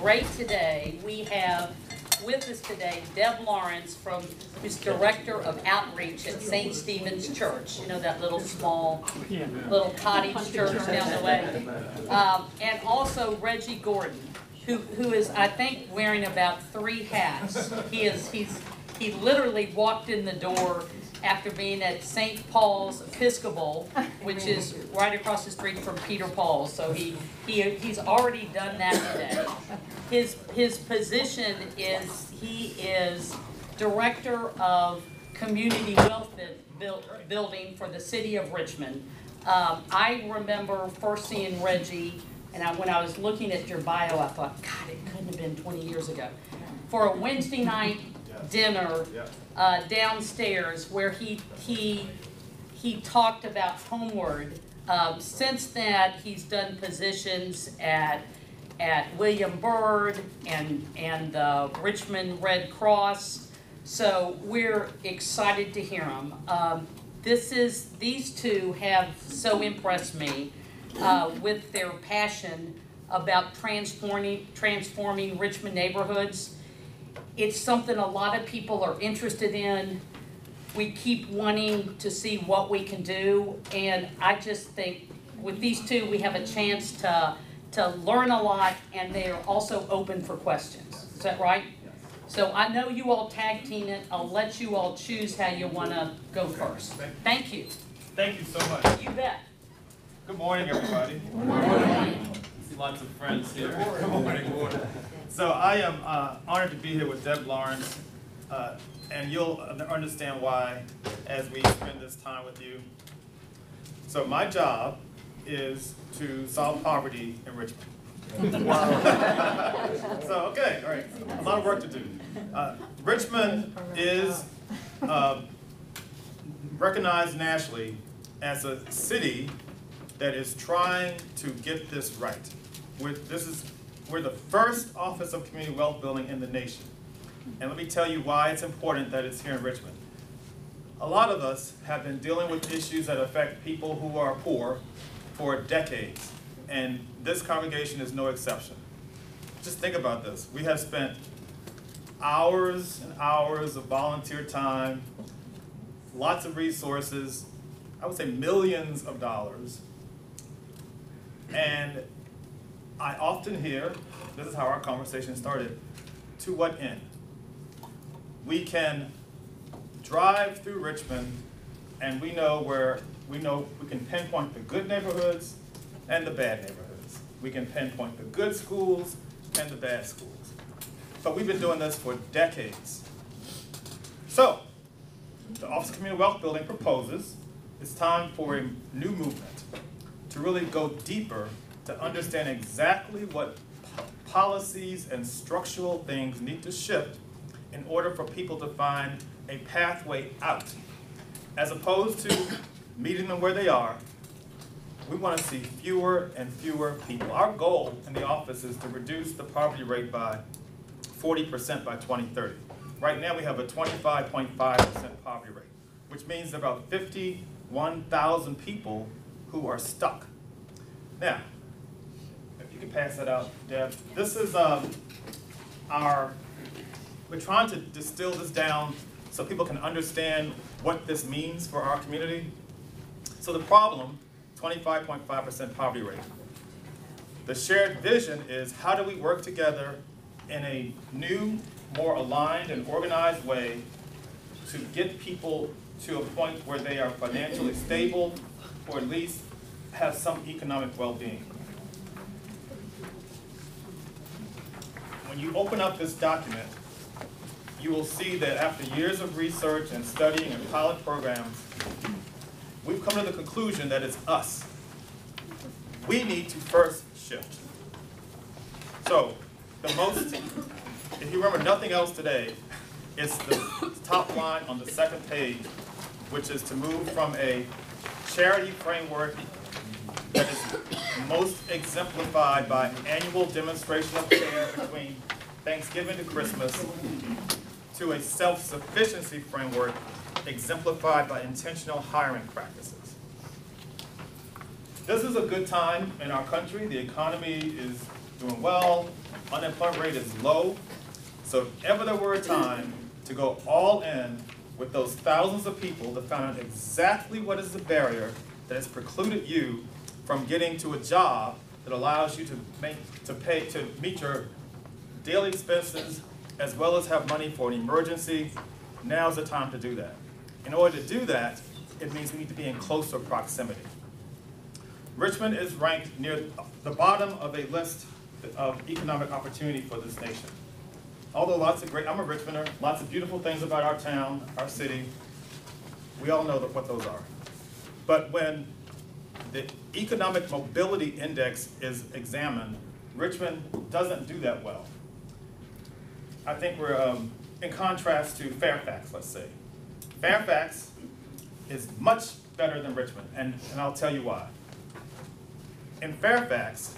great today. We have with us today Deb Lawrence, who's Director of Outreach at St. Stephen's Church. You know, that little small, little cottage church down the way. And also Reggie Gordon, who is, I think, wearing about 3 hats. He literally walked in the door after being at St. Paul's Episcopal, which is right across the street from Peter Paul's. So he's already done that today. His position is he is Director of Community Wealth Building for the City of Richmond. I remember first seeing Reggie, and when I was looking at your bio, I thought, God, it couldn't have been 20 years ago. For a Wednesday night dinner downstairs where he talked about Homeward. Since that, he's done positions at William Byrd and the Richmond Red Cross. So we're excited to hear him. These two have so impressed me with their passion about transforming Richmond neighborhoods. It's something a lot of people are interested in. We keep wanting to see what we can do, and I just think with these two we have a chance to learn a lot, and they are also open for questions. Is that right? So I know you all tag team it. I'll let you all choose how you want to go first. Thank you. Thank you so much. You bet. Good morning, everybody. Good morning. I see lots of friends here. Good morning. Good morning. So I am honored to be here with Deb Lawrence, and you'll understand why as we spend this time with you. So my job is to solve poverty in Richmond. So, okay, all right, a lot of work to do. Richmond is recognized nationally as a city that is trying to get this right. We're the first Office of Community Wealth Building in the nation. And let me tell you why it's important that it's here in Richmond. A lot of us have been dealing with issues that affect people who are poor for decades. And this congregation is no exception. Just think about this. We have spent hours and hours of volunteer time, lots of resources, I would say millions of dollars. And I often hear, this is how our conversation started, to what end? We can drive through Richmond and we can pinpoint the good neighborhoods and the bad neighborhoods. We can pinpoint the good schools and the bad schools. But we've been doing this for decades. So, the Office of Community Wealth Building proposes it's time for a new movement to really go deeper to understand exactly what policies and structural things need to shift in order for people to find a pathway out. As opposed to meeting them where they are, we want to see fewer and fewer people. Our goal in the office is to reduce the poverty rate by 40% by 2030. Right now we have a 25.5% poverty rate, which means about 51,000 people who are stuck. Now, if you can pass that out, Deb. This is we're trying to distill this down so people can understand what this means for our community. So the problem, 25.5% poverty rate. The shared vision is how do we work together in a new, more aligned and organized way to get people to a point where they are financially stable or at least have some economic well-being. When you open up this document, you will see that after years of research and studying and pilot programs, we've come to the conclusion that it's us. We need to first shift. So, if you remember nothing else today, it's the top line on the second page, which is to move from a charity framework that is most exemplified by annual demonstration of care between Thanksgiving to Christmas to a self-sufficiency framework exemplified by intentional hiring practices. This is a good time in our country. The economy is doing well. unemployment rate is low. So if ever there were a time to go all in with those thousands of people to find out exactly what is the barrier that has precluded you from getting to a job that allows you to meet your daily expenses as well as have money for an emergency, now's the time to do that. In order to do that, it means we need to be in closer proximity. Richmond is ranked near the bottom of a list of economic opportunity for this nation. Although I'm a Richmonder, lots of beautiful things about our town, our city. We all know what those are. But when the economic mobility index is examined, Richmond doesn't do that well. I think we're in contrast to Fairfax, let's say. Fairfax is much better than Richmond, and I'll tell you why. In Fairfax,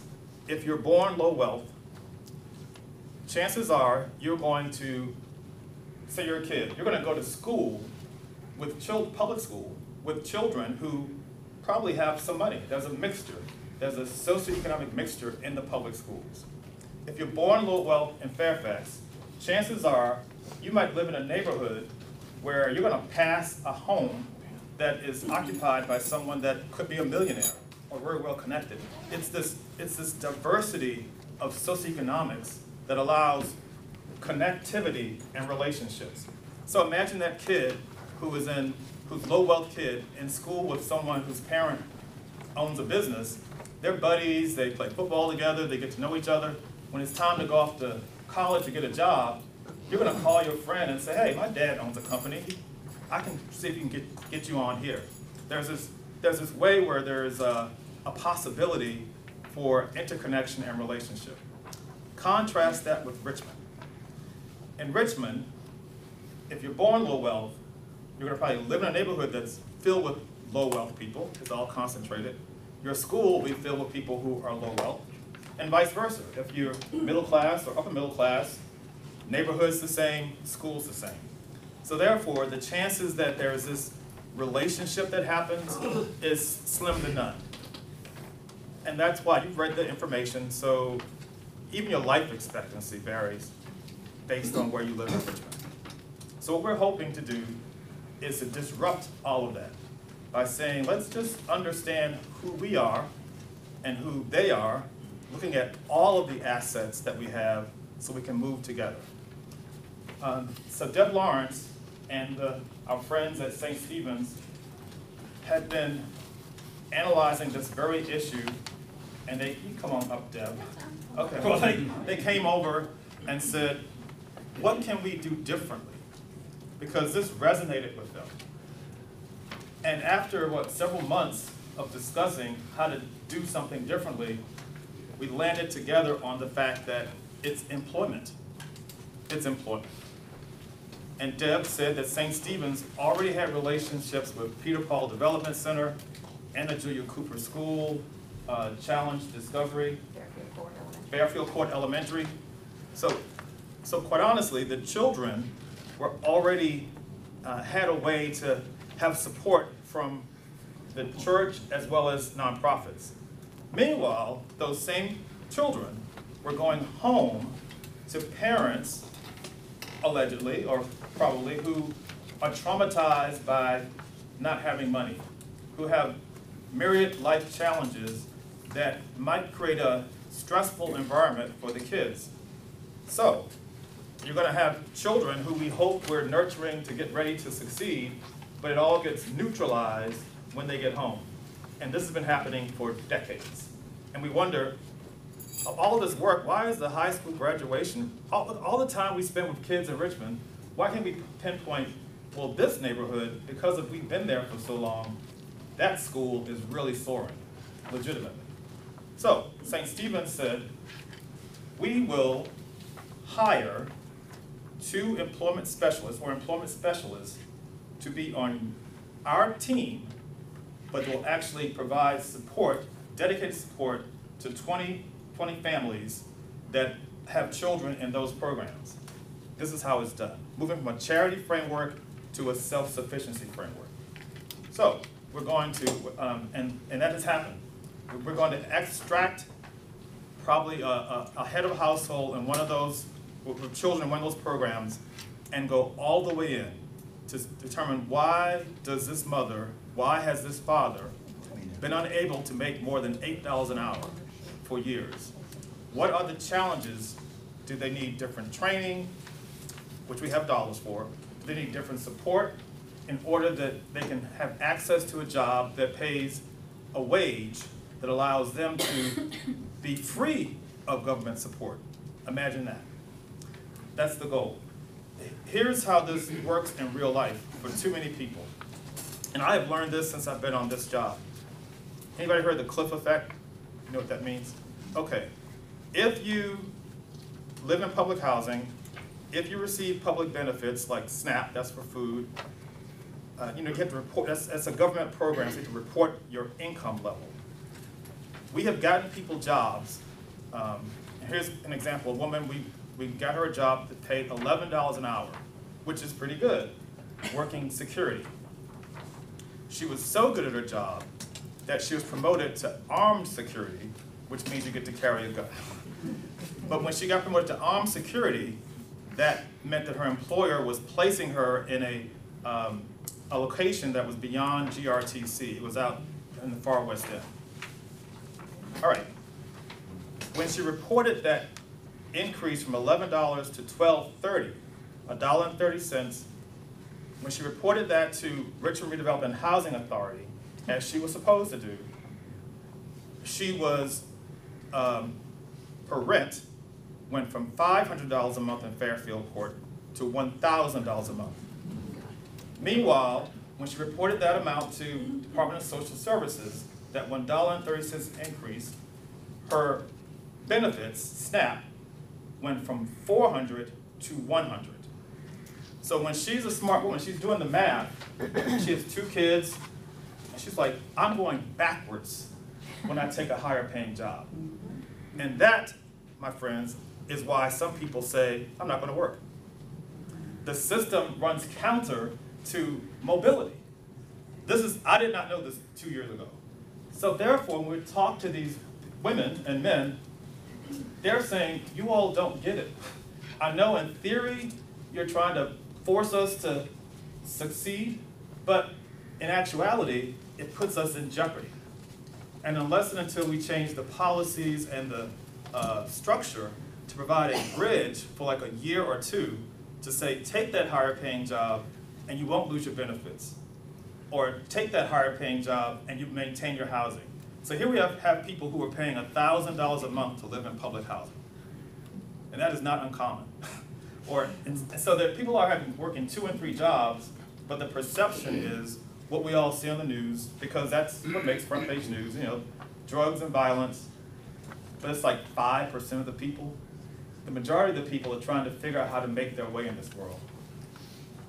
if you're born low wealth, chances are you're going to, say you're a kid, you're going to go to school with public school with children who probably have some money. There's a mixture. There's a socioeconomic mixture in the public schools. If you're born low wealth in Fairfax, chances are you might live in a neighborhood where you're going to pass a home that is occupied by someone that could be a millionaire or very well connected. It's this diversity of socioeconomics that allows connectivity and relationships. So imagine that kid who's low wealth kid in school with someone whose parent owns a business. They're buddies, they play football together, they get to know each other. When it's time to go off to college to get a job, you're gonna call your friend and say, hey, my dad owns a company. I can see if you can get you on here. There's this way where there is a possibility for interconnection and relationship. Contrast that with Richmond. In Richmond, if you're born low wealth, you're gonna probably live in a neighborhood that's filled with low wealth people. It's all concentrated. Your school will be filled with people who are low wealth, and vice versa. If you're middle class or upper middle class, neighborhood's the same, school's the same. So therefore, the chances that there is this relationship that happens is slim to none. And that's why you've read the information, so even your life expectancy varies based on where you live in Richmond. So what we're hoping to do is to disrupt all of that by saying, let's just understand who we are and who they are, looking at all of the assets that we have so we can move together. So Deb Lawrence and our friends at St. Stephen's had been analyzing this very issue, and you come on up, Deb. Okay, well, they came over and said, what can we do differently? Because this resonated with them. And after, several months of discussing how to do something differently, we landed together on the fact that it's employment. It's employment. And Deb said that St. Stephen's already had relationships with Peter Paul Development Center and the Julia Cooper School, Challenge Discovery, Fairfield Court Elementary. So quite honestly, the children were already had a way to have support from the church as well as nonprofits. Meanwhile, those same children were going home to parents, allegedly, or probably, who are traumatized by not having money, who have myriad life challenges that might create a stressful environment for the kids. So, you're going to have children who we hope we're nurturing to get ready to succeed, but it all gets neutralized when they get home. And this has been happening for decades. And we wonder, of all of this work, why is the high school graduation, all the time we spend with kids in Richmond, why can't we pinpoint, well, this neighborhood, because we've been there for so long, that school is really soaring, legitimately. So, St. Stephen's said, we will hire 2 employment specialists or employment specialists to be on our team, but will actually provide support, dedicated support to 20 families that have children in those programs. This is how it's done, moving from a charity framework to a self-sufficiency framework. So we're going to, and that has happened. We're going to extract probably a head of a household in one of those, with children in one of those programs, and go all the way in to determine why has this father been unable to make more than $8 an hour for years? What are the challenges? Do they need different training, which we have dollars for? Do they need different support in order that they can have access to a job that pays a wage that allows them to be free of government support? Imagine that. That's the goal. Here's how this works in real life for too many people. And I have learned this since I've been on this job. Anybody heard the cliff effect? You know what that means? Okay. If you live in public housing, if you receive public benefits like SNAP, that's for food, you have to report, that's a government program, so you have to report your income level. We have gotten people jobs. Here's an example. A woman, we got her a job that paid $11 an hour, which is pretty good, working security. She was so good at her job that she was promoted to armed security, which means you get to carry a gun. But when she got promoted to armed security, that meant that her employer was placing her in a location that was beyond GRTC. It was out in the far West End. All right. When she reported that increase from $11 to $12.30, $1.30, when she reported that to Richmond Redevelopment Housing Authority, as she was supposed to do, she was, her rent went from $500 a month in Fairfield Court to $1,000 a month. Meanwhile, when she reported that amount to Department of Social Services, that $1.30 increase, her benefits, SNAP, went from $400 to $100. So when she's a smart woman, she's doing the math, she has 2 kids, and she's like, I'm going backwards when I take a higher paying job. And that, my friends, is why some people say, I'm not going to work. The system runs counter to mobility. I did not know this 2 years ago. So therefore, when we talk to these women and men, they're saying, you all don't get it. I know in theory, you're trying to force us to succeed, but in actuality, it puts us in jeopardy. And unless and until we change the policies and the structure to provide a bridge for like a year or 2 to say, take that higher paying job and you won't lose your benefits. Or take that higher paying job and you maintain your housing. So here we have people who are paying $1,000 a month to live in public housing. And that is not uncommon. So that people are working 2 and 3 jobs, but the perception is what we all see on the news, because that's what makes front page news, drugs and violence. But it's like 5% of the people. The majority of the people are trying to figure out how to make their way in this world.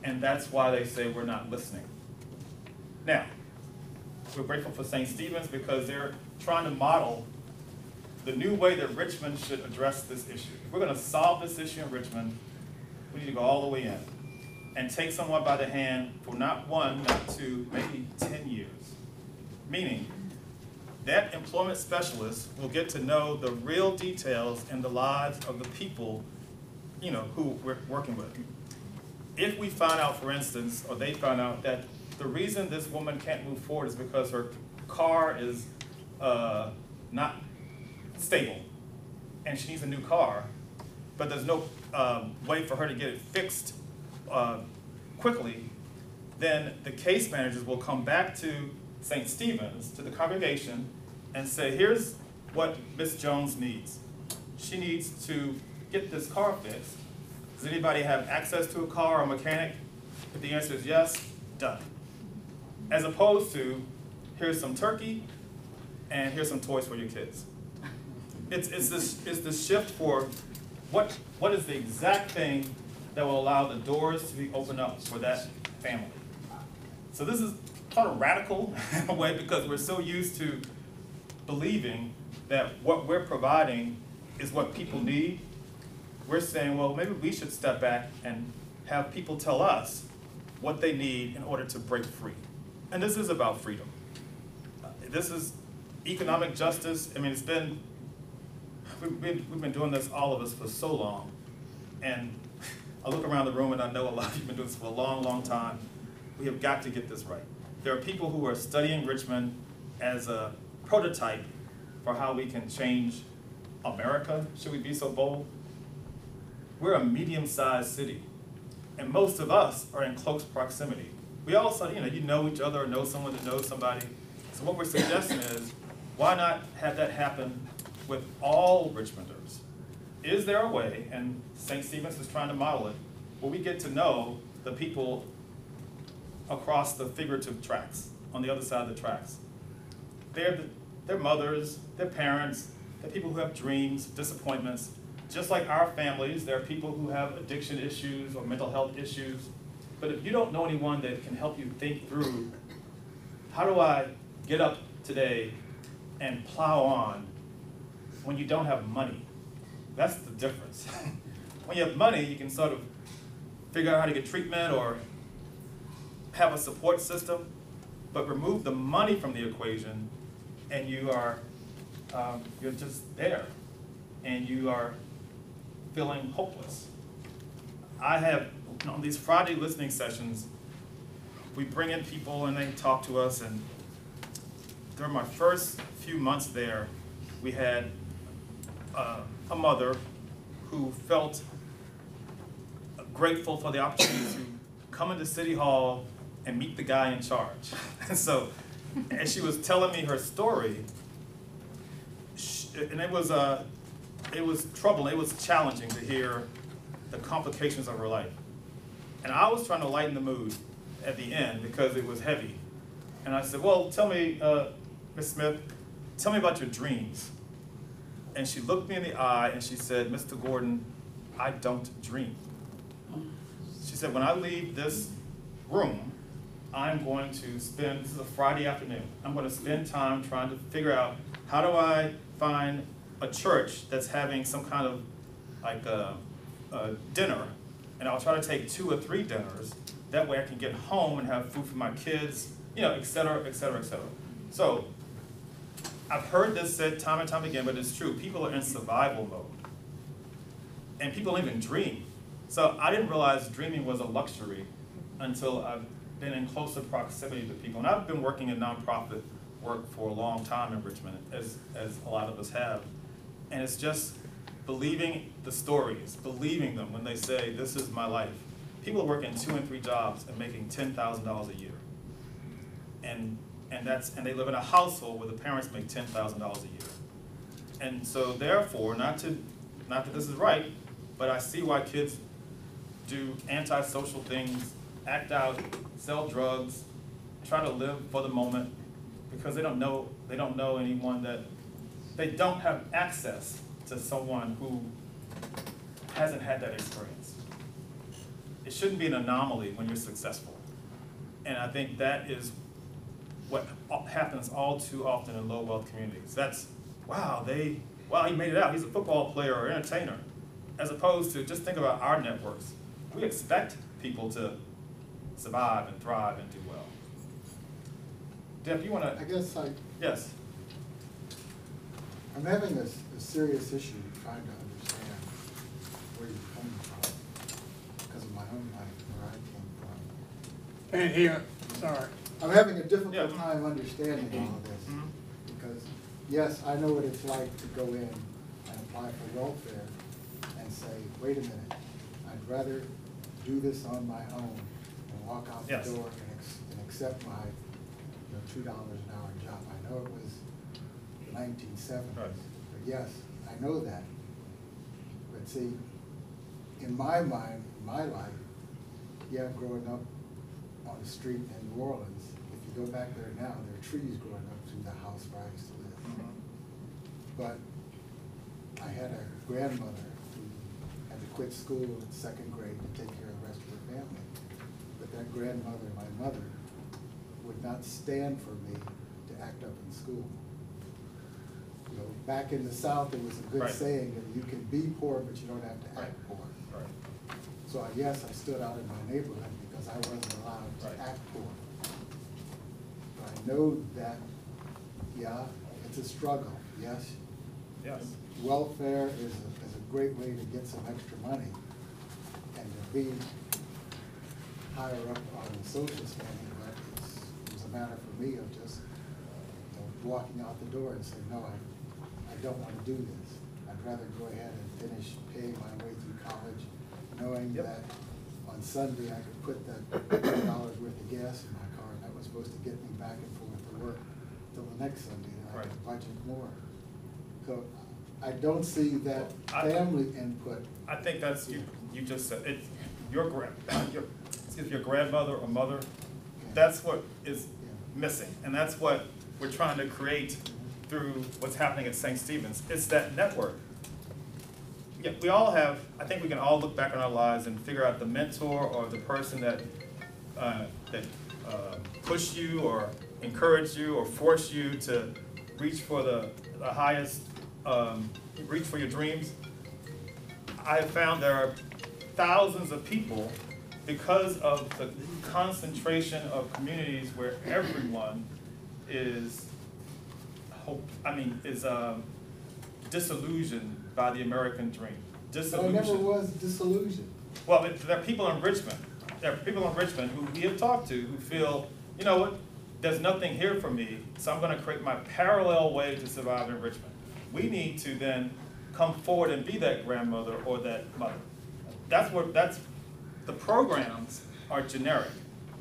And that's why they say we're not listening. Now, we're grateful for St. Stephen's because they're trying to model the new way that Richmond should address this issue. If we're going to solve this issue in Richmond, we need to go all the way in and take someone by the hand for not 1, not 2, maybe 10 years. Meaning, that employment specialist will get to know the real details in the lives of the people, who we're working with. If we find out, for instance, or they find out that the reason this woman can't move forward is because her car is not stable and she needs a new car, but there's no way for her to get it fixed quickly, then the case managers will come back to St. Stephen's, to the congregation, and say, here's what Ms. Jones needs. She needs to get this car fixed. Does anybody have access to a car or a mechanic? If the answer is yes, done. As opposed to, here's some turkey, and here's some toys for your kids. It's this shift for what is the exact thing that will allow the doors to be opened up for that family. So this is kind of radical in a way, because we're so used to believing that what we're providing is what people need. We're saying, well, maybe we should step back and have people tell us what they need in order to break free. And this is about freedom. This is economic justice. I mean, it's been we've been doing this, all of us, for so long. And I look around the room and I know a lot of you have been doing this for a long, long time. We have got to get this right. There are people who are studying Richmond as a prototype for how we can change America, should we be so bold. We're a medium-sized city, and most of us are in close proximity. We also, you know each other or know someone that knows somebody. So what we're suggesting is, why not have that happen with all Richmonders? Is there a way, and St. Stephen's is trying to model it, where we get to know the people across the figurative tracks, on the other side of the tracks? They're mothers, they're parents, they're people who have dreams, disappointments. Just like our families, there are people who have addiction issues or mental health issues. But if you don't know anyone that can help you think through, how do I get up today and plow on when you don't have money? That's the difference. When you have money, you can sort of figure out how to get treatment or have a support system, but remove the money from the equation and you are, you're just there and you are feeling hopeless. I have, on these Friday listening sessions, we bring in people and they talk to us, and during my first few months there, we had a mother who felt grateful for the opportunity to come into City Hall and meet the guy in charge. And so, as she was telling me her story, and it was troubling, it was challenging to hear the complications of her life. And I was trying to lighten the mood at the end because it was heavy. And I said, well, tell me, Ms. Smith, tell me about your dreams. And she looked me in the eye and she said, Mr. Gordon, I don't dream. She said, when I leave this room, I'm going to spend, this is a Friday afternoon, I'm going to spend time trying to figure out how do I find a church that's having some kind of like a dinner, and I'll try to take 2 or 3 dinners. That way I can get home and have food for my kids, et cetera, et cetera, et cetera. So I've heard this said time and time again, but it's true. People are in survival mode, and people don't even dream. So I didn't realize dreaming was a luxury until I've been in closer proximity to people. And I've been working in nonprofit work for a long time in Richmond, as a lot of us have. And it's just believing the stories, believing them when they say, this is my life. People are working 2 and 3 jobs and making $10,000 a year. And they live in a household where the parents make $10,000 a year. And so therefore, not that this is right, but I see why kids do antisocial things, act out, sell drugs, try to live for the moment, because they don't know anyone, that they don't have access to someone who hasn't had that experience. It shouldn't be an anomaly when you're successful. And I think that is what happens all too often in low wealth communities. That's, wow, he made it out. He's a football player or entertainer. As opposed to, just think about our networks. We expect people to survive and thrive and do well. Deb, you want to? I guess Yes. I'm having a serious issue trying to understand where you're coming from because of my own life, where I came from. And here, sorry. I'm having a difficult time understanding all of this because, yes, I know what it's like to go in and apply for welfare and say, wait a minute, I'd rather do this on my own and walk out the door and accept my $2 an hour job. I know it was the 1970s, but yes, I know that. But see, in my mind, in my life, growing up on the street in New Orleans, if you go back there now, there are trees growing up through the house where I used to live. But I had a grandmother who had to quit school in 2nd grade to take care of the rest of her family. But that grandmother, my mother, would not stand for me to act up in school. Back in the South, there was a good saying that you can be poor, but you don't have to act poor. So yes, I stood out in my neighborhood because I wasn't allowed to act poor. But I know that, it's a struggle, yes. Yes. Welfare is a great way to get some extra money and to be higher up on the social standing, but it was a matter for me of just walking out the door and saying, no, I don't want to do this. I'd rather go ahead and finish paying my way through college, knowing that on Sunday I could put that $10 worth of gas in my car, and that was supposed to get me back and forth to work till the next Sunday, and I could budget more. So I don't see that family input. I think that's, you just said, it's your grandmother or mother, that's what is missing. And that's what we're trying to create through what's happening at St. Stephen's. It's that network. Yeah, we all have, I think we can all look back on our lives and figure out the mentor or the person that pushed you or encouraged you or forced you to reach for the highest, reach for your dreams. I have found there are thousands of people, because of the concentration of communities where everyone is disillusioned by the American dream. Disillusioned. I never was disillusioned. Well, there are people in Richmond. There are people in Richmond who we have talked to who feel, you know what, there's nothing here for me, so I'm going to create my parallel way to survive in Richmond. We need to then come forward and be that grandmother or that mother. The programs are generic.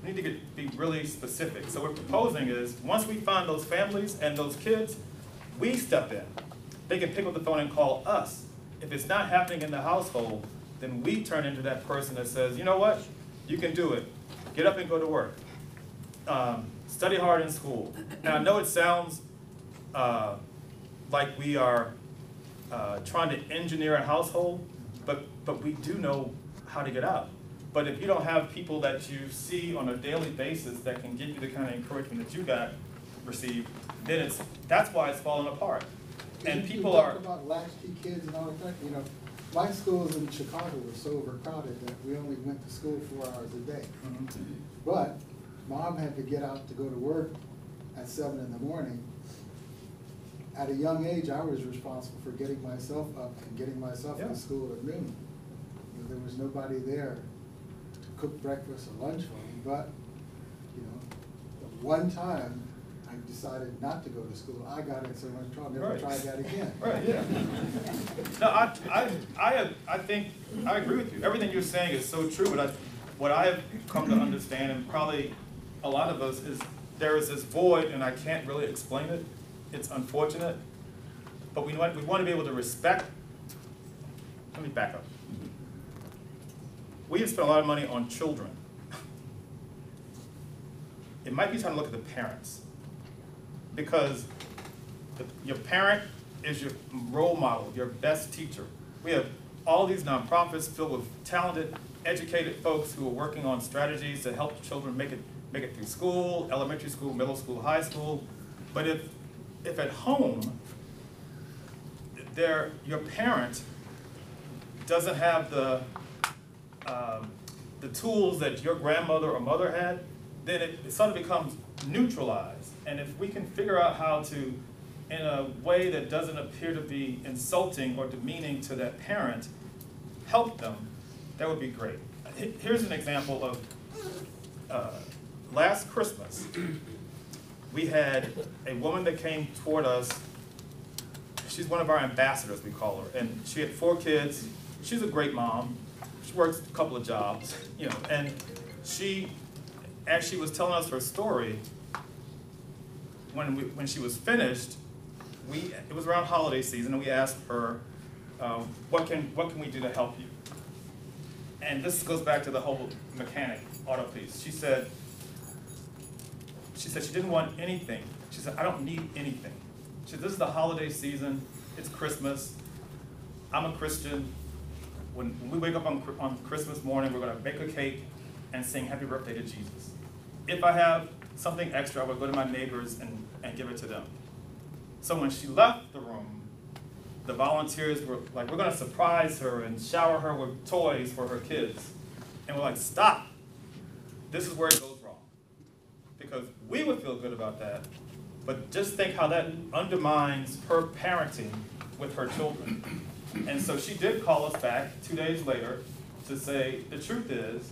We need to be really specific. So what we're proposing is, once we find those families and those kids, we step in. They can pick up the phone and call us. If it's not happening in the household, then we turn into that person that says, you know what, you can do it. Get up and go to work. Study hard in school. Now I know it sounds like we are trying to engineer a household, but we do know how to get out. But if you don't have people that you see on a daily basis that can give you the kind of encouragement that you received, then that's why it's falling apart. And people are about latchkey kids and all of that. You know, my schools in Chicago were so overcrowded that we only went to school 4 hours a day. Mm-hmm. But Mom had to get out to go to work at 7 in the morning. At a young age, I was responsible for getting myself up and getting myself to school at noon. You know, there was nobody there to cook breakfast or lunch for me, but, you know, the one time I decided not to go to school, I got in so much trouble, never try that again. Right, yeah. No, I think, I agree with you. Everything you're saying is so true, but what I have come to understand, and probably a lot of us, is there is this void, and I can't really explain it. It's unfortunate, but we want to be able to respect. Let me back up. We have spent a lot of money on children. It might be time to look at the parents, because your parent is your role model, your best teacher. We have all these nonprofits filled with talented, educated folks who are working on strategies to help children make it through school, elementary school, middle school, high school. But if at home, your parent doesn't have the tools that your grandmother or mother had, then it sort of becomes neutralized. And if we can figure out how to, in a way that doesn't appear to be insulting or demeaning to that parent, help them, that would be great. Here's an example of last Christmas. We had a woman that came toward us. She's one of our ambassadors, we call her, and she had 4 kids. She's a great mom. She works a couple of jobs, you know, and as she was telling us her story, when she was finished, it was around holiday season, and we asked her, what can we do to help you? And this goes back to the whole mechanic auto piece. She said she didn't want anything. She said, I don't need anything. She said, this is the holiday season, it's Christmas, I'm a Christian. When we wake up on Christmas morning, we're gonna bake a cake and sing happy birthday to Jesus. If I have something extra, I would go to my neighbors and give it to them. So when she left the room, the volunteers were like, we're gonna surprise her and shower her with toys for her kids. And we're like, stop. This is where it goes wrong. Because we would feel good about that, but just think how that undermines her parenting with her children. And so she did call us back 2 days later to say, the truth is,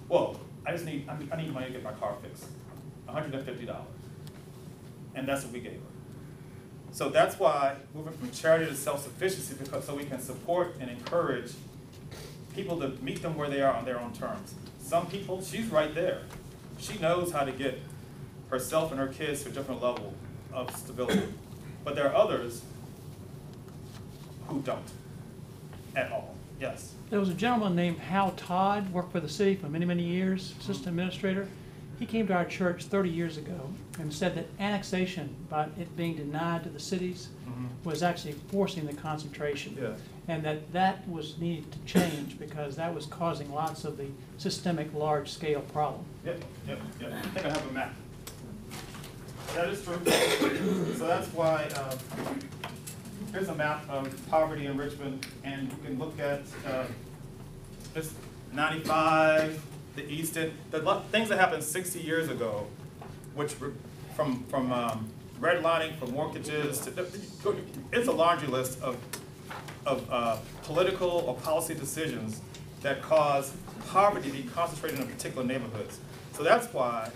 well, I need money to get my car fixed, $150. And that's what we gave her. So that's why moving from charity to self-sufficiency, because so we can support and encourage people to meet them where they are on their own terms. Some people, she's right there. She knows how to get herself and her kids to a different level of stability. But there are others who don't at all. Yes? There was a gentleman named Hal Todd, worked for the city for many, many years, assistant administrator. He came to our church 30 years ago and said that annexation, by it being denied to the cities, was actually forcing the concentration. Yeah. And that was needed to change because that was causing lots of the systemic large-scale problem. Yep. I think I have a map. That is true. So that's why here's a map of poverty in Richmond, and you can look at this 95, the East End, the things that happened 60 years ago, which were from redlining, from mortgages to it's a laundry list of political or policy decisions that cause poverty to be concentrated in particular neighborhoods. So that's why,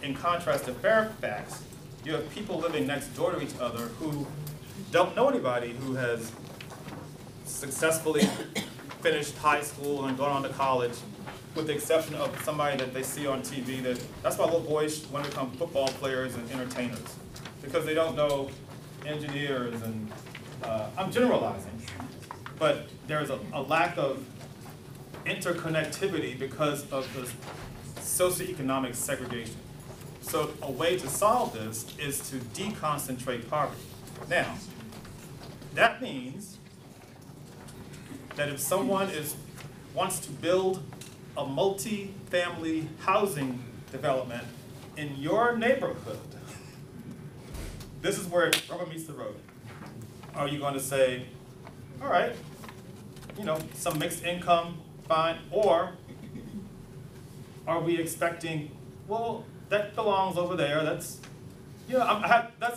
in contrast to Fairfax, you have people living next door to each other who don't know anybody who has successfully finished high school and gone on to college, with the exception of somebody that they see on TV. That's why little boys want to become football players and entertainers, because they don't know engineers and, I'm generalizing, but there's a lack of interconnectivity because of the socioeconomic segregation. So a way to solve this is to deconcentrate poverty. Now, that means that if someone wants to build a multi-family housing development in your neighborhood, this is where rubber meets the road. Are you going to say, all right, some mixed income, fine, or are we expecting, well, that belongs over there, that's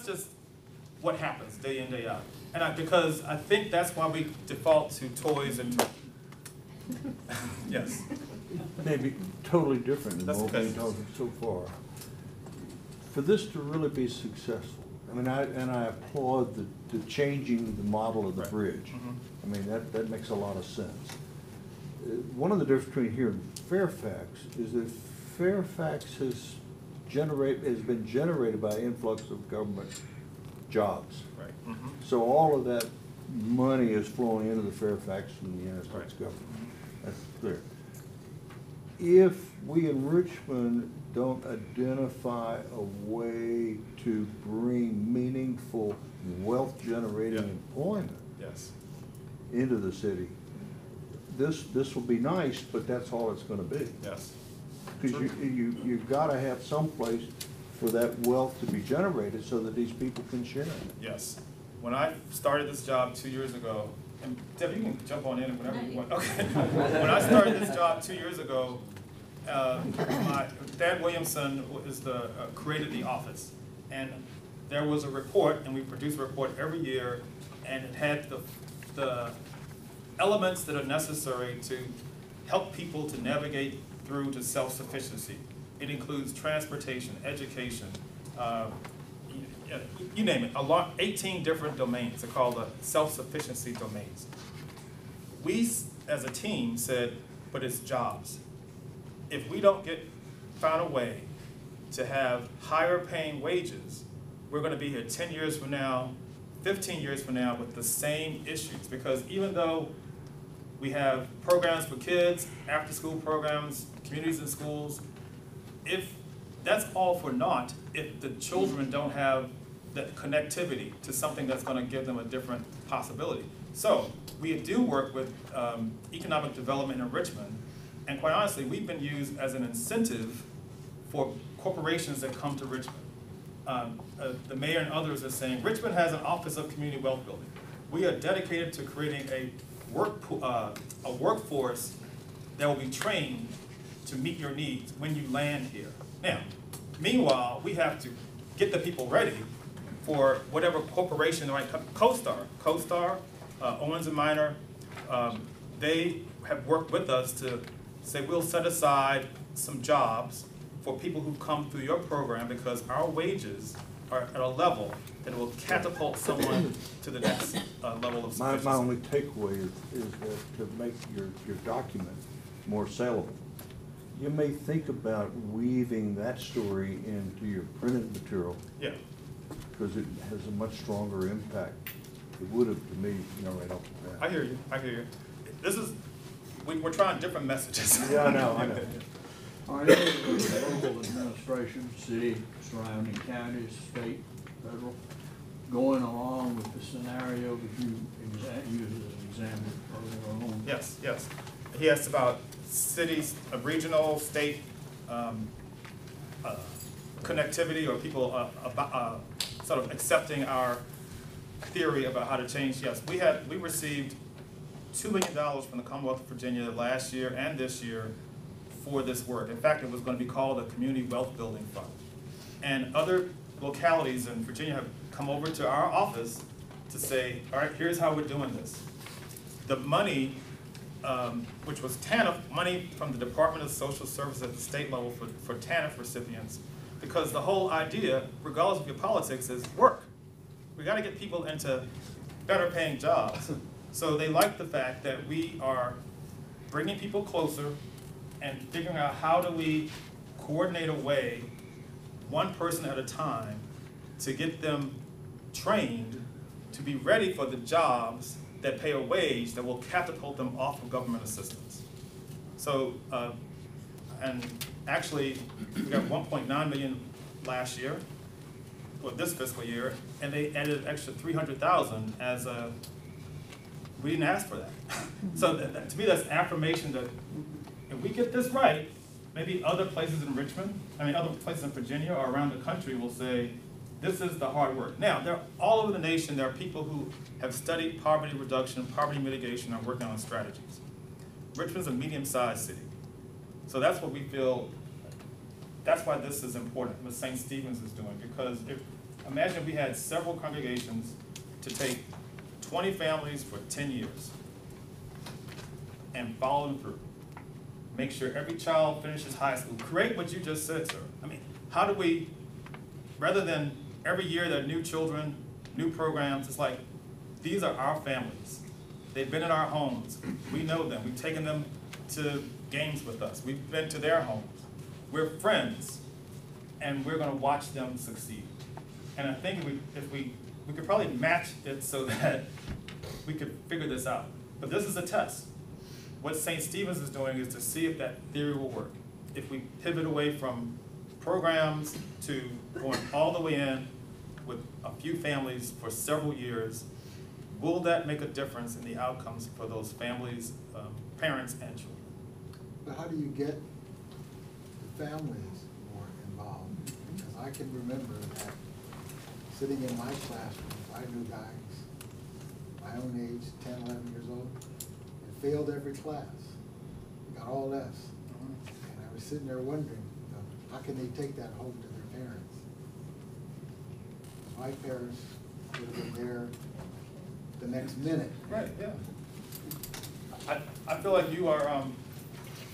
just what happens day in, day out. And because I think that's why we default to toys and yes. Maybe totally different than what we've been talking so far. For this to really be successful, I applaud the changing the model of the bridge. I mean, that makes a lot of sense. One of the differences between here and Fairfax is that Fairfax has been generated by influx of government jobs. Right. So all of that money is flowing into the Fairfax and the United States government. That's clear. If we in Richmond don't identify a way to bring meaningful wealth-generating employment into the city, this will be nice, but that's all it's going to be. Yes. Because you've got to have some place for that wealth to be generated so that these people can share it. Yes. When I started this job 2 years ago, and Deb, you can jump on in whenever you want. Okay. When I started this job 2 years ago, Dad Williamson created the office, and there was a report, and we produce a report every year, and it had the elements that are necessary to help people to navigate through to self-sufficiency. It includes transportation, education, you name it, 18 different domains. They're called the self-sufficiency domains. We, as a team, said, but it's jobs. If we don't find a way to have higher paying wages, we're going to be here 10 years from now, 15 years from now with the same issues. Because even though we have programs for kids, after school programs, communities in schools, if that's all for naught if the children don't have that connectivity to something that's going to give them a different possibility. So we do work with economic development in Richmond, and quite honestly, we've been used as an incentive for corporations that come to Richmond. The mayor and others are saying, Richmond has an Office of Community Wealth Building. We are dedicated to creating a workforce that will be trained to meet your needs when you land here. Now, meanwhile, we have to get the people ready for whatever corporation, like CoStar, Owens & Minor, they have worked with us to say we'll set aside some jobs for people who come through your program because our wages are at a level that will catapult someone to the next level of sufficiency. My only takeaway is that to make your document more saleable, you may think about weaving that story into your printed material. Yeah. Because it has a much stronger impact. It would have to me, right off the bat. I hear you. We're trying different messages. Yeah, I know. Are any of the local administration, city, surrounding counties, state, federal, going along with the scenario that you used as an example earlier on? Yes. He asked about cities, regional, state connectivity, or people sort of accepting our theory about how to change. Yes, we received $2 million from the Commonwealth of Virginia last year and this year for this work. In fact, it was going to be called a Community Wealth Building Fund. And other localities in Virginia have come over to our office to say, all right, here's how we're doing this. The money, which was TANF money from the Department of Social Services at the state level for TANF recipients, because the whole idea, regardless of your politics, is work. We got to get people into better paying jobs. So they like the fact that we are bringing people closer and figuring out how do we coordinate a way, one person at a time, to get them trained to be ready for the jobs that pay a wage that will catapult them off of government assistance. So, and actually, we got 1.9 million last year, or this fiscal year, and they added an extra 300,000 as a, we didn't ask for that. So to me, that's affirmation that if we get this right, maybe other places in Richmond, other places in Virginia or around the country will say, this is the hard work. Now, all over the nation, there are people who have studied poverty reduction, poverty mitigation, and are working on strategies. Richmond's a medium-sized city. So that's what we feel, that's why this is important, what St. Stephen's is doing, because imagine we had several congregations to take 20 families for 10 years and follow them through. Make sure every child finishes high school. Create what you just said, sir. How do we, rather than every year there are new children, new programs, it's like, these are our families. They've been in our homes. We know them. We've taken them to games with us. We've been to their homes. We're friends, and we're going to watch them succeed. And I think if we could probably match it so that we could figure this out. But this is a test. What St. Stephen's is doing is to see if that theory will work. If we pivot away from programs to going all the way in with a few families for several years, will that make a difference in the outcomes for those families, parents, and children? But how do you get the families more involved? Because I can remember that sitting in my classrooms, I knew guys my own age, 10, 11 years old, and failed every class, got all F's. And I was sitting there wondering, how can they take that home to their parents? My parents would have been there the next minute. Right, yeah. I feel like you are,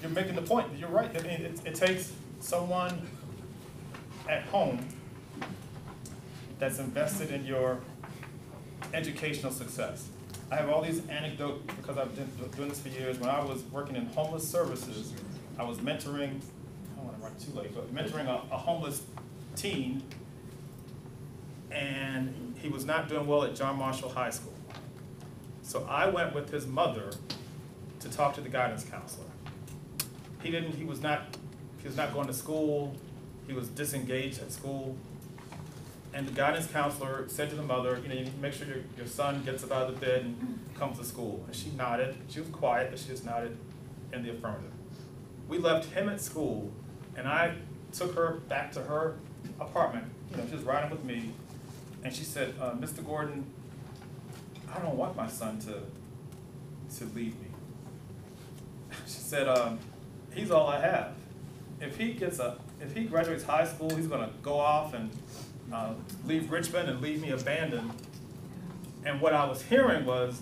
you're making the point. You're right. It takes someone at home that's invested in your educational success. I have all these anecdotes because I've been doing this for years. When I was working in homeless services, I was mentoring, I don't want to run too late, but mentoring a homeless teen, and he was not doing well at John Marshall High School. So I went with his mother to talk to the guidance counselor. He was not going to school, he was disengaged at school. And the guidance counselor said to the mother, you need to make sure your son gets up out of the bed and comes to school. And she nodded. She was quiet, but she just nodded in the affirmative. We left him at school, and I took her back to her apartment. She was riding with me, and she said, Mr. Gordon, I don't want my son to leave me. She said, he's all I have. If he graduates high school, he's going to go off and leave Richmond and leave me abandoned. And what I was hearing was,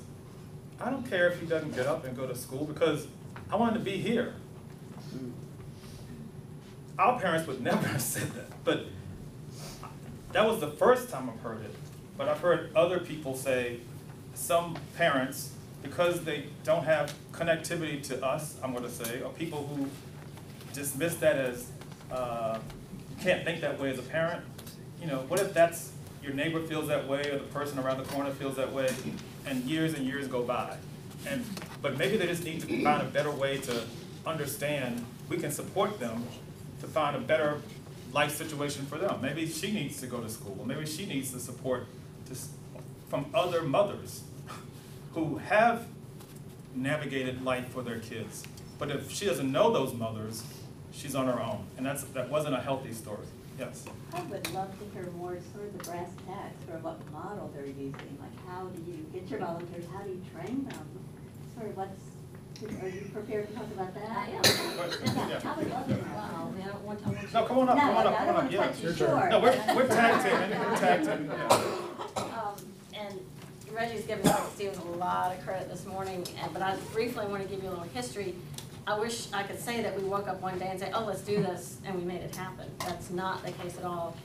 I don't care if he doesn't get up and go to school because I want him to be here. Our parents would never have said that, but that was the first time I've heard it. But I've heard other people say, some parents, because they don't have connectivity to us, I'm gonna say, or people who dismiss that as, you can't think that way as a parent. You know, what if that's, your neighbor feels that way, or the person around the corner feels that way, and years go by. But maybe they just need to find a better way to understand we can support them to find a better life situation for them. Maybe she needs to go to school, or maybe she needs the support from other mothers who have navigated life for their kids. But if she doesn't know those mothers, she's on her own, and that wasn't a healthy story. Yes? I would love to hear more sort of the brass tacks, or what model they're using, like how do you get your volunteers, how do you train them? Sort of are you prepared to talk about that? I am. Yeah. I would love to know. Wow, I don't want to. No, come on up, No, come on up, I come don't on want up, to yes. cut you short. No, we're tag teaming, we're tag teaming, yeah. And Reggie's given St. Stephen's a lot of credit this morning, but I briefly want to give you a little history. I wish I could say that we woke up one day and say, oh, let's do this, and we made it happen. That's not the case at all.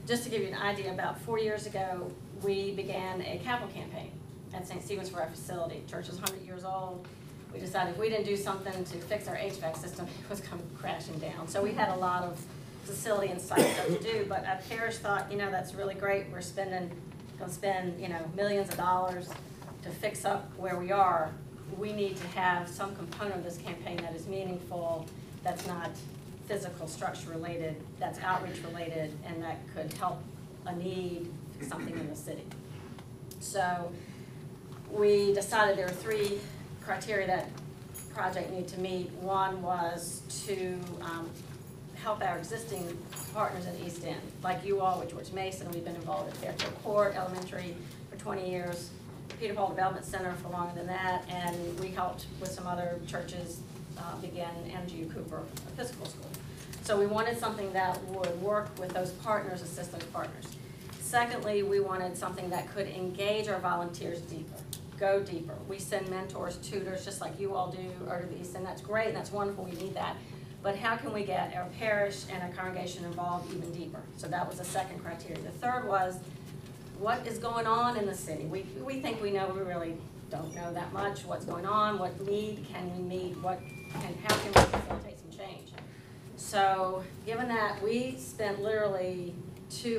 Just to give you an idea, about 4 years ago, we began a capital campaign at St. Stephen's for our facility. Church is 100 years old. We decided if we didn't do something to fix our HVAC system, it was coming crashing down. So we had a lot of facility and site stuff to do, but our parish thought, you know, that's really great. We're going to spend, you know, millions of dollars to fix up where we are. We need to have some component of this campaign that is meaningful, that's not physical structure related, that's outreach related, and that could help a need, something in the city. So we decided there were 3 criteria that project needed to meet. One was to help our existing partners in the East End, like you all with George Mason. We've been involved at Fairfield Court Elementary for 20 years, Peter Paul Development Center for longer than that, and we helped with some other churches begin MGU Cooper Episcopal School. So we wanted something that would work with those partners, assistance partners. Secondly, we wanted something that could engage our volunteers deeper, go deeper. We send mentors, tutors, just like you all do over the East End. That's great, and that's wonderful, we need that. But how can we get our parish and our congregation involved even deeper? So that was the second criteria. The third was, what is going on in the city? We think we know, we really don't know that much. What's going on, what need can we meet, how can we facilitate some change? So given that, we spent literally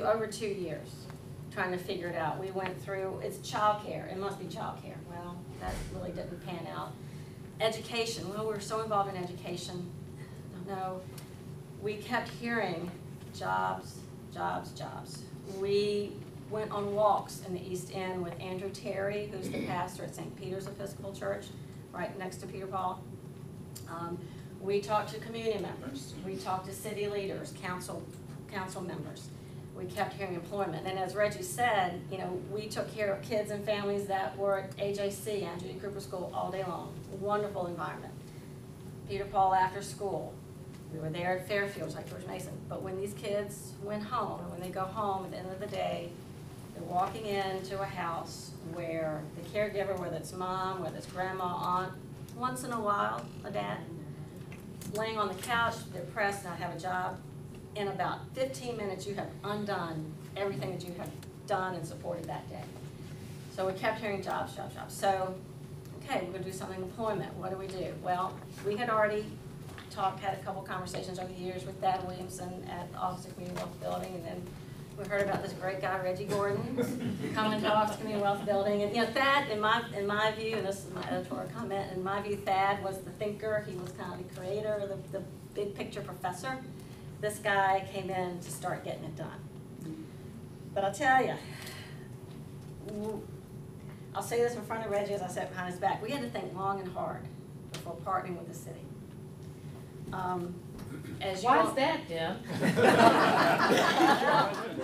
over 2 years trying to figure it out. We went through, it's childcare, it must be childcare. Well, that really didn't pan out. Education, well, we're so involved in education. No, we kept hearing jobs, jobs, jobs. We went on walks in the East End with Andrew Terry, who's the pastor at St. Peter's Episcopal Church, right next to Peter Paul. We talked to community members. We talked to city leaders, council members. We kept hearing employment. And as Reggie said, you know, we took care of kids and families that were at AJC, Andrew Cooper School, all day long. Wonderful environment. Peter Paul after school. We were there at Fairfield, like George Mason. But when these kids went home, and when they go home at the end of the day, they're walking into a house where the caregiver, whether it's mom, whether it's grandma, aunt, once in a while, a dad, laying on the couch, depressed, not have a job. In about 15 minutes, you have undone everything that you have done and supported that day. So we kept hearing jobs, jobs, jobs. So, okay, we're gonna do something employment. What do we do? Well, we had already had a couple conversations over the years with Dad Williamson at the Office of Community Wealth Building, and then we heard about this great guy, Reggie Gordon, coming to the Office of Community Wealth Building. And you know, Thad, in my view, and this is my editorial comment, in my view, Thad was the thinker. He was kind of the creator, the big picture professor. This guy came in to start getting it done. But I'll tell you, I'll say this in front of Reggie as I sat behind his back. We had to think long and hard before partnering with the city. Why is that, Deb?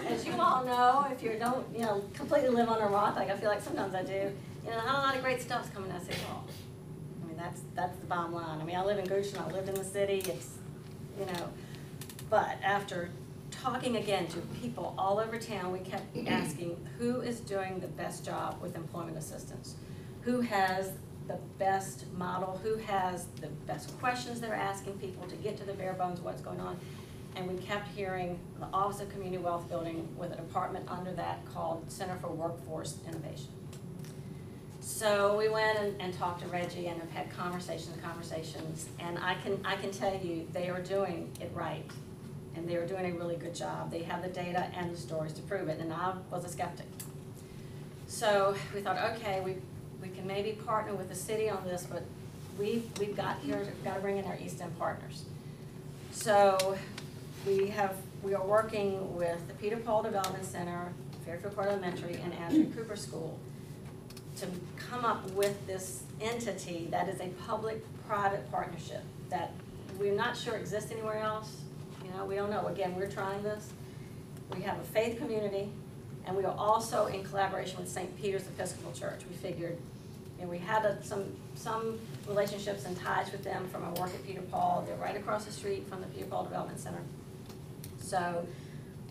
As you all know, if you don't, completely live on a rock, like I feel like sometimes I do, not a lot of great stuff's coming out of City Hall. I mean, that's the bottom line. I mean, I live in Goshen, I lived in the city, it's, but after talking again to people all over town, we kept asking, who is doing the best job with employment assistance? Who has the best model? Who has the best questions they're asking people to get to the bare bones, what's going on? And we kept hearing the Office of Community Wealth Building with a department under that called Center for Workforce Innovation. So we went and talked to Reggie and have had conversations, and I can tell you they are doing it right. And they are doing a really good job. They have the data and the stories to prove it, and I was a skeptic. So we thought, okay, we can maybe partner with the city on this, but we've got to bring in our East End partners. So we are working with the Peter Paul Development Center, Fairfield Court Elementary, and Andrew Cooper School to come up with this entity that is a public-private partnership that we're not sure exists anywhere else. You know, we don't know. Again, we're trying this. We have a faith community, and we are also in collaboration with St. Peter's Episcopal Church. We figured, you know, we had some relationships and ties with them from our work at Peter Paul. They're right across the street from the Peter Paul Development Center. So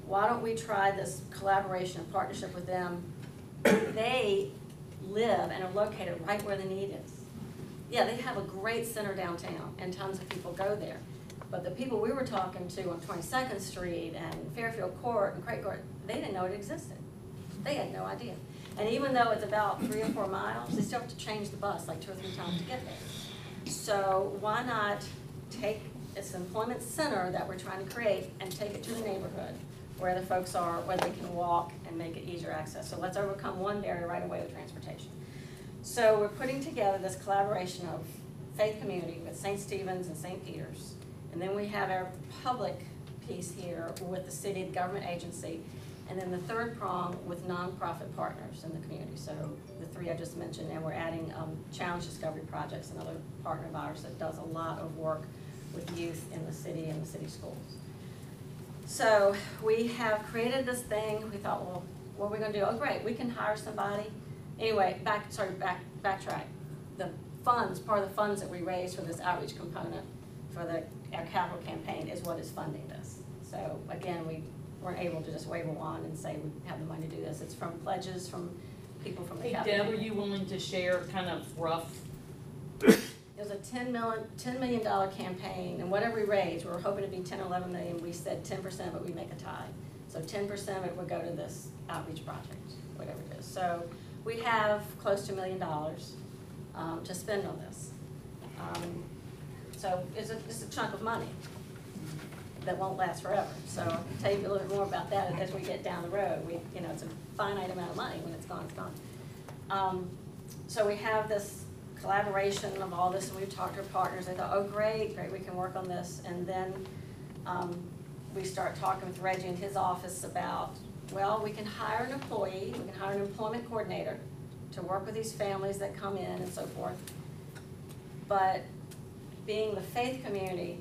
why don't we try this collaboration and partnership with them? They live and are located right where the need is. Yeah, they have a great center downtown, and tons of people go there. But the people we were talking to on 22nd Street and Fairfield Court and Craig Court, they didn't know it existed. They had no idea. And even though it's about 3 or 4 miles, they still have to change the bus like 2 or 3 times to get there. So why not take this employment center that we're trying to create and take it to the neighborhood where the folks are, where they can walk and make it easier access. So let's overcome one barrier right away with transportation. So we're putting together this collaboration of faith community with St. Stephen's and St. Peter's. And then we have our public piece here with the city, the government agency, and then the third prong with nonprofit partners in the community. So the 3 I just mentioned, and we're adding Challenge Discovery Projects, another partner of ours that does a lot of work with youth in the city and the city schools. So we have created this thing. We thought, well, what are we going to do? Oh, great, we can hire somebody. Anyway, backtrack. The funds, part of the funds that we raised for this outreach component for our capital campaign is what is funding this. So again, we weren't able to just wave a wand and say we have the money to do this. It's from pledges from people from the capital. Deb, are you willing to share kind of rough? It was a $10 million campaign, and whatever we raised, we were hoping to be 10 or 11 million. We said 10%, but we make a tie. So 10% of it would go to this outreach project, whatever it is. So we have close to $1 million to spend on this. So it's a chunk of money that won't last forever. So I'll tell you a little bit more about that as we get down the road. It's a finite amount of money. When it's gone, it's gone. So we have this collaboration of all this, and we've talked to our partners. They thought, oh, great, we can work on this. And then we start talking with Reggie in his office about, well, we can hire an employee, we can hire an employment coordinator to work with these families that come in and so forth. But being the faith community,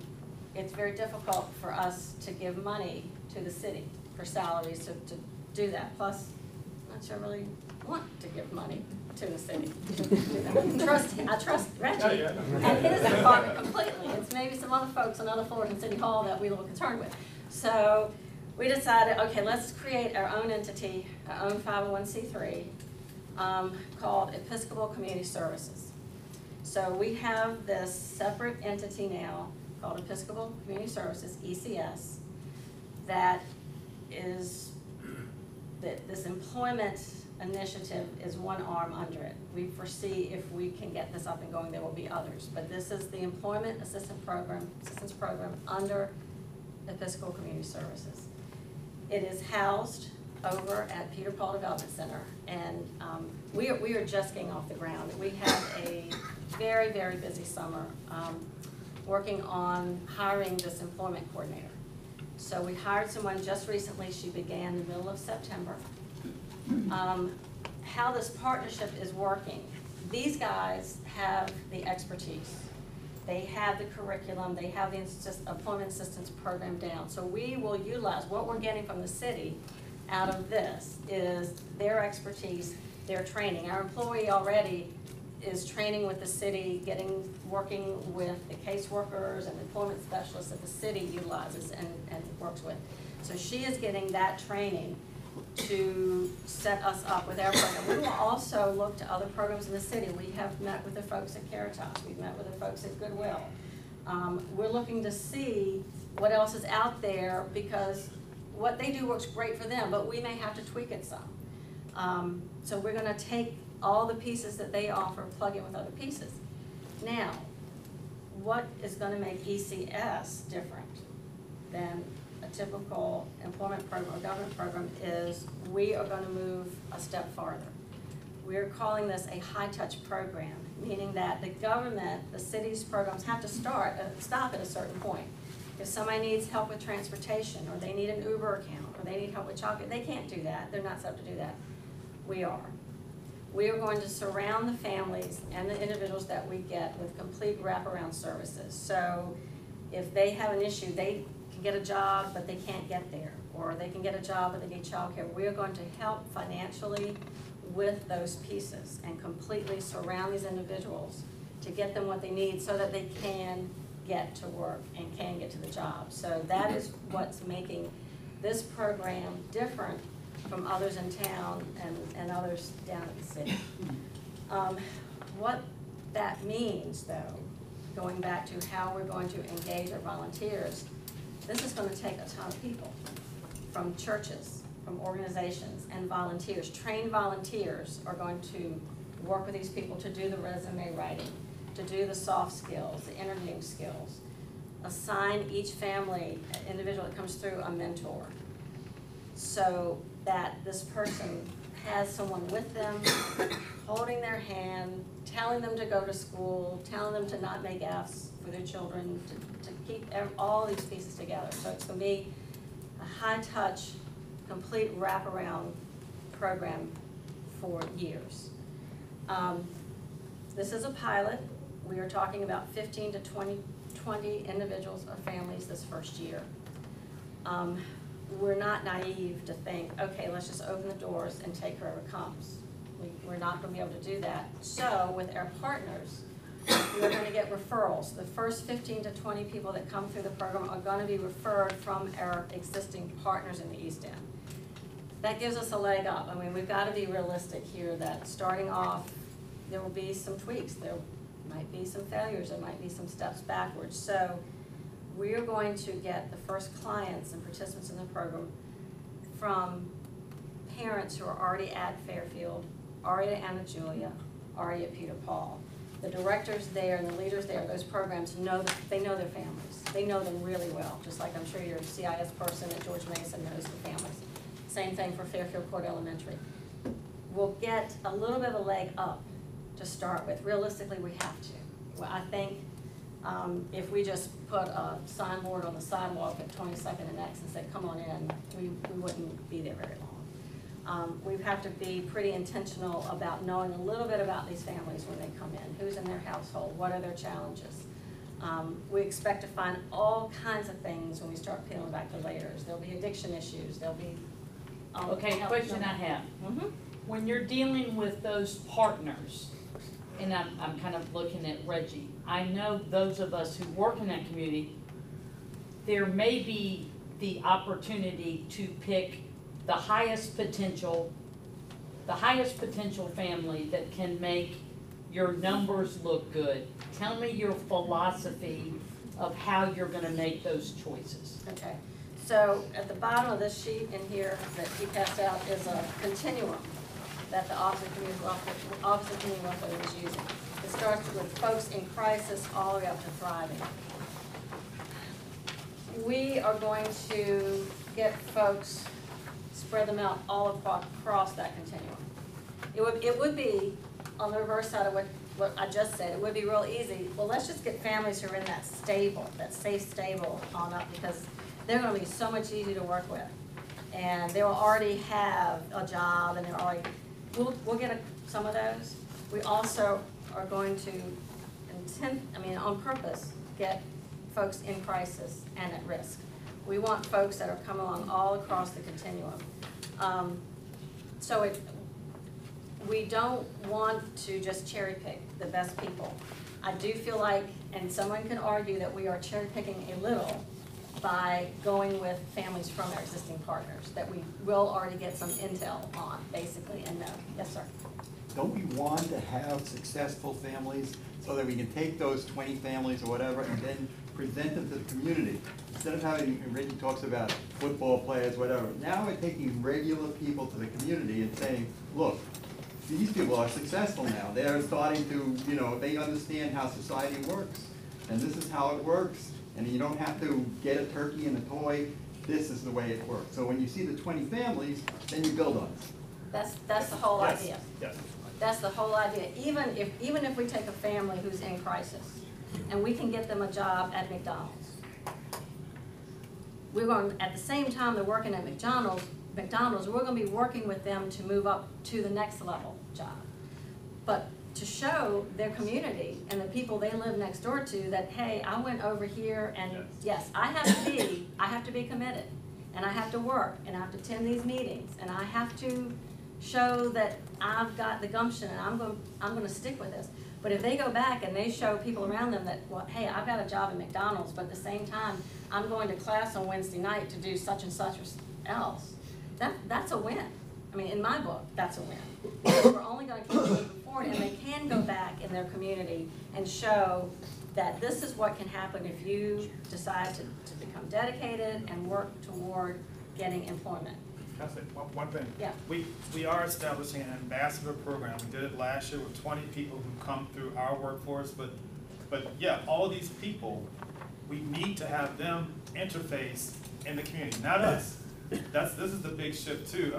it's very difficult for us to give money to the city for salaries to do that. Plus, I'm not sure I really want to give money to the city to do that. I trust Reggie and his department completely. It's maybe some other folks on other floors in City Hall that we're a little concerned with. So we decided, okay, let's create our own entity, our own 501c3 called Episcopal Community Services. So we have this separate entity now called Episcopal Community Services, ECS, that is, this employment initiative is one arm under it. We foresee if we can get this up and going, there will be others. But this is the Employment Assistance Program under Episcopal Community Services. It is housed over at Peter Paul Development Center, and we are just getting off the ground. We had a very, very busy summer working on hiring this employment coordinator. So we hired someone just recently. She began in the middle of September. How this partnership is working, these guys have the expertise. They have the curriculum. They have the employment assistance program down. So we will utilize what we're getting from the city out of this is their expertise, their training. Our employee already is training with the city, working with the caseworkers and employment specialists that the city utilizes and works with. So she is getting that training to set us up with our program. We will also look to other programs in the city. We have met with the folks at Caritas, we've met with the folks at Goodwill. We're looking to see what else is out there, because what they do works great for them, but we may have to tweak it some. So we're gonna take all the pieces that they offer, plug in with other pieces. Now, what is gonna make ECS different than a typical employment program or government program is we are gonna move a step farther. We're calling this a high-touch program, meaning that the government, the city's programs have to stop at a certain point. If somebody needs help with transportation, or they need an Uber account, or they need help with childcare, they can't do that. They're not set up to do that. We are. We are going to surround the families and the individuals that we get with complete wraparound services. So if they have an issue, they can get a job, but they can't get there, or they can get a job, but they need childcare. We are going to help financially with those pieces and completely surround these individuals to get them what they need so that they can get to work and can get to the job. So that is what's making this program different from others in town and others down at the city. What that means, though, going back to how we're going to engage our volunteers, this is going to take a ton of people from churches, from organizations, and volunteers. Trained volunteers are going to work with these people to do the resume writing, to do the soft skills, the interviewing skills. Assign each family, individual that comes through, a mentor, so that this person has someone with them, holding their hand, telling them to go to school, telling them to not make Fs for their children, to keep all these pieces together. So it's going to be a high-touch, complete wraparound program for years. This is a pilot. We are talking about 15 to 20 individuals or families this first year. We're not naive to think, okay, let's just open the doors and take whoever comes. We're not going to be able to do that. So with our partners, we're going to get referrals. The first 15 to 20 people that come through the program are going to be referred from our existing partners in the East End. That gives us a leg up. I mean, we've got to be realistic here that starting off, there will be some tweaks. There might be some failures. There might be some steps backwards. So we are going to get the first clients and participants in the program from parents who are already at Fairfield, already at Anna Julia, already at Peter Paul. The directors there and the leaders there of those programs know that they know their families. They know them really well, just like I'm sure your CIS person at George Mason knows the families. Same thing for Fairfield Court Elementary. We'll get a little bit of a leg up to start with. Realistically, we have to. Well, I think if we just put a signboard on the sidewalk at 22nd and X and said, come on in, we wouldn't be there very long. We have to be pretty intentional about knowing a little bit about these families when they come in, who's in their household, what are their challenges. We expect to find all kinds of things when we start peeling back the layers. There'll be addiction issues, there'll be Okay, question I have. Mm-hmm. When you're dealing with those partners, and I'm kind of looking at Reggie, I know those of us who work in that community, there may be the opportunity to pick the highest potential family that can make your numbers look good. Tell me your philosophy of how you're gonna make those choices. Okay, so at the bottom of this sheet in here that he passed out is a continuum that the Office of Community Welfare is using. It starts with folks in crisis all the way up to thriving. We are going to get folks, spread them out all across that continuum. It would be, on the reverse side of what I just said, it would be real easy. Well, let's just get families who are in that stable, that safe stable on up, because they're going to be so much easier to work with. And they'll already have a job, and they're already, we'll get some of those. We also are going to on purpose, get folks in crisis and at risk. We want folks that are coming along all across the continuum. We don't want to just cherry pick the best people. I do feel like, and someone can argue that we are cherry picking a little by going with families from our existing partners, that we will already get some intel on, basically, and know. Yes, sir? Don't we want to have successful families so that we can take those 20 families or whatever and then present them to the community? Instead of having, Reggie talks about football players, whatever, now we're taking regular people to the community and saying, look, these people are successful now. They're starting to, you know, they understand how society works. And this is how it works. And you don't have to get a turkey and a toy. This is the way it works. So when you see the 20 families, then you build on it. That's the whole Yes, idea. yes. That's the whole idea. Even if we take a family who's in crisis and we can get them a job at McDonald's, we're going, at the same time they're working at McDonald's, we're going to be working with them to move up to the next level job. But to show their community and the people they live next door to that, hey, I went over here and yes, I have to be committed, and I have to work, and I have to attend these meetings, and I have to show that I've got the gumption and I'm going to stick with this. But if they go back and they show people around them that, well, hey, I've got a job at McDonald's, but at the same time, I'm going to class on Wednesday night to do such and such else, that's a win. I mean, in my book, that's a win. Because we're only going to keep moving forward, and they can go back in their community and show that this is what can happen if you decide to become dedicated and work toward getting employment. Can I say one thing? Yeah. We are establishing an ambassador program. We did it last year with 20 people who come through our workforce, but yeah, all these people, we need to have them interface in the community, not us. This is the big shift too.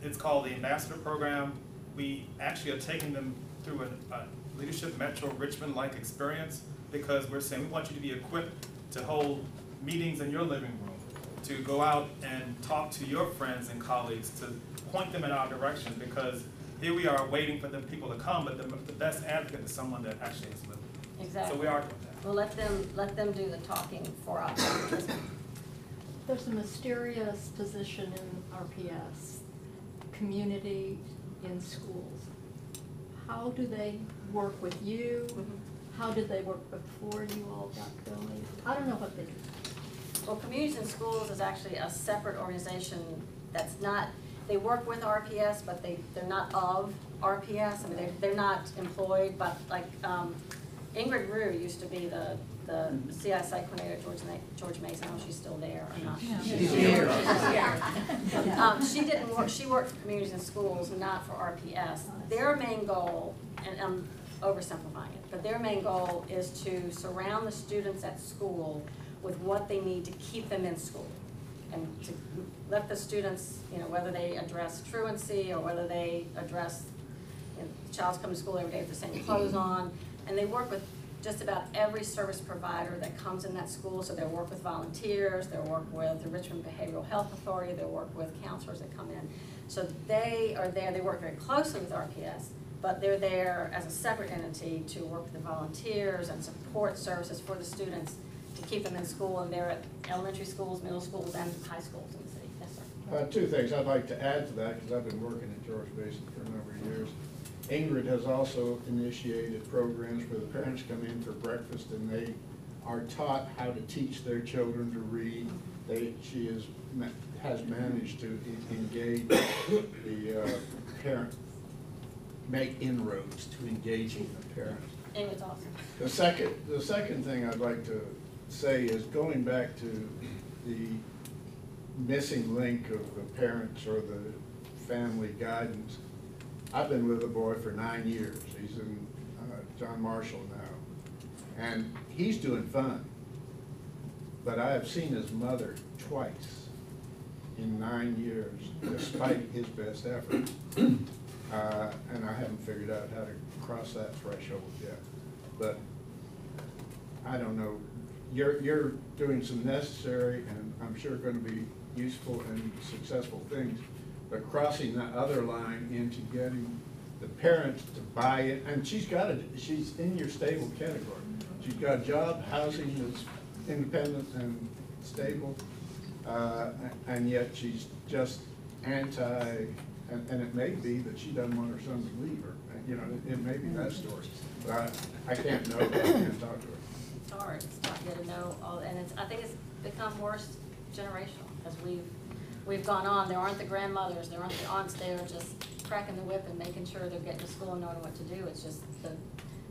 It's called the ambassador program. We actually are taking them through a Leadership Metro Richmond-like experience, because we're saying we want you to be equipped to hold meetings in your living room, to go out and talk to your friends and colleagues, to point them in our direction, because here we are waiting for the people to come, but the best advocate is someone that actually is living. Exactly. So we are doing that. We'll let them do the talking for us. There's a mysterious position in RPS, community in schools. How do they work with you? How did they work before you all got going? I don't know what they do. Well, Communities in Schools is actually a separate organization that's not, they work with RPS, but they're not of RPS. I mean, they're not employed, but like Ingrid Rue used to be the CISA coordinator at George Mason. I don't know if she's still there or not. Yeah. She's here. She didn't work, she worked for Communities in Schools, not for RPS. Their main goal, and I'm oversimplifying it, but their main goal is to surround the students at school with what they need to keep them in school, and to let the students, you know, whether they address truancy or whether they address, you know, the child's coming to school every day with the same clothes on, and they work with just about every service provider that comes in that school. So they'll work with volunteers, they'll work with the Richmond Behavioral Health Authority, they'll work with counselors that come in. So they are there, they work very closely with RPS, but they're there as a separate entity to work with the volunteers and support services for the students to keep them in school, and they're at elementary schools, middle schools, and high schools in the city. Yes, sir. Two things I'd like to add to that, because I've been working at George Mason for a number of years. Ingrid has also initiated programs where the parents come in for breakfast and they are taught how to teach their children to read. She has managed to engage the parent, make inroads to engaging the parents. Ingrid's awesome. The second thing I'd like to say is, going back to the missing link of the parents or the family guidance. I've been with a boy for 9 years. He's in John Marshall now, and he's doing fine. But I have seen his mother twice in 9 years, despite his best efforts. And I haven't figured out how to cross that threshold yet. But I don't know. You're doing some necessary and I'm sure going to be useful and successful things. But crossing that other line into getting the parents to buy it, and she's in your stable category. She's got a job, housing that's independent and stable, and yet she's just anti, and it may be that she doesn't want her son to leave her. you know, it may be that story, but I can't know, I can't talk to her. It's hard, it's not good to know all, and I think it's become worse generational, as we've gone on. There aren't the grandmothers, there aren't the aunts there just cracking the whip and making sure they're getting to school and knowing what to do. It's just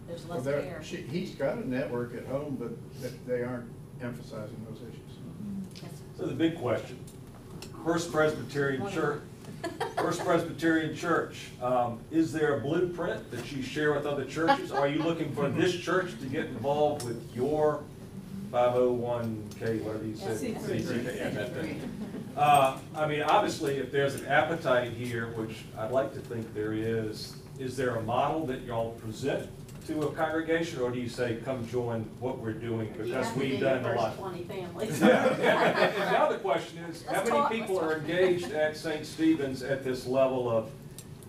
there's less care. He's got a network at home, but they aren't emphasizing those issues. Yes. So the big question, First Presbyterian Church, is there a blueprint that you share with other churches? Are you looking for this church to get involved with your 501k, whatever you said? I mean, obviously, if there's an appetite here, which I'd like to think there is there a model that y'all present to a congregation, or do you say, come join what we're doing because we've done a lot? 20 families. Yeah. And the other question is, how many people are engaged at St. Stephen's at this level of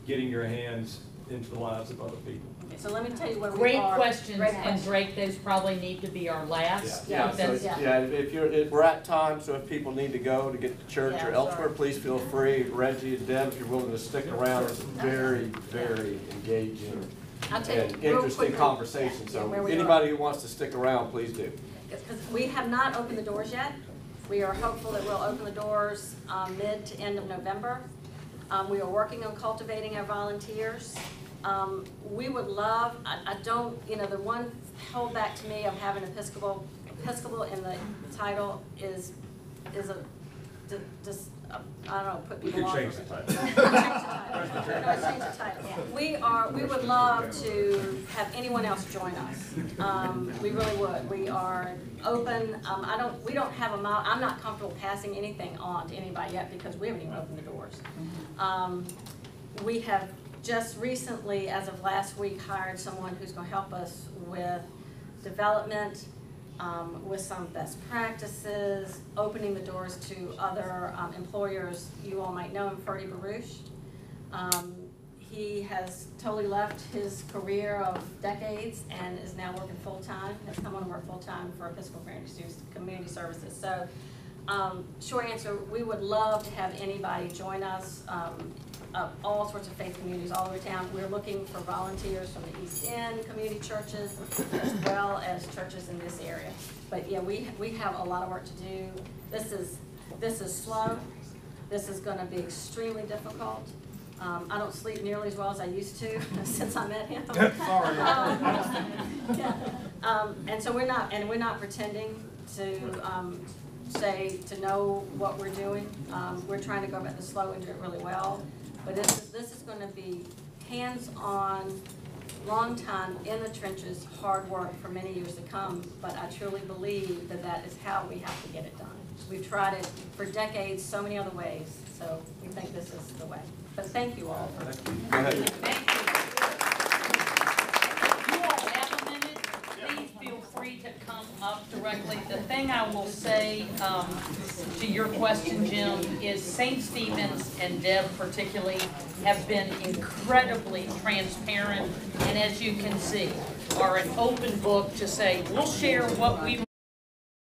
getting your hands into the lives of other people? Okay, so let me tell you what we Great are. questions, Great and questions. Drake, those probably need to be our last. Yeah. If we're at time, so if people need to go to get to church Yeah, or elsewhere, sure. please feel free. Reggie and Deb, if you're willing to stick around, it's a very, very engaging I'll tell you and real interesting quickly, conversation. yeah, So where we anybody who wants to stick around, please do. Because we have not opened the doors yet. We are hopeful that we'll open the doors mid to end of November. We are working on cultivating our volunteers. We would love, I don't, you know, the one holdback to me of having Episcopal in the title is just, I don't know, put We people could off. change the title. Change the title. We would love to have anyone else join us. We really would. We are open. We don't have a model. I'm not comfortable passing anything on to anybody yet because we haven't even opened the doors. We have just recently, as of last week, hired someone who's going to help us with development, with some best practices, opening the doors to other employers. You all might know him, Ferdy Baruch. He has totally left his career of decades and is now working full-time, has come on to work full-time for Episcopal Community Services. So, short answer, we would love to have anybody join us, all sorts of faith communities all over town. We're looking for volunteers from the East End community churches as well as churches in this area. But yeah, we have a lot of work to do. This is slow. This is going to be extremely difficult. I don't sleep nearly as well as I used to since I met him. Sorry. And so we're not pretending to to know what we're doing. We're trying to go about the slow and do it really well. But this is going to be hands-on, long time in the trenches, hard work for many years to come. But I truly believe that is how we have to get it done. We've tried it for decades, so many other ways. So we think this is the way. But thank you all. Go ahead. Thank you. You all have a minute, please feel free to come up directly. The thing I will say to your question, Jim, is St. Stephen's and Deb particularly have been incredibly transparent, and as you can see, are an open book to say, we'll share what we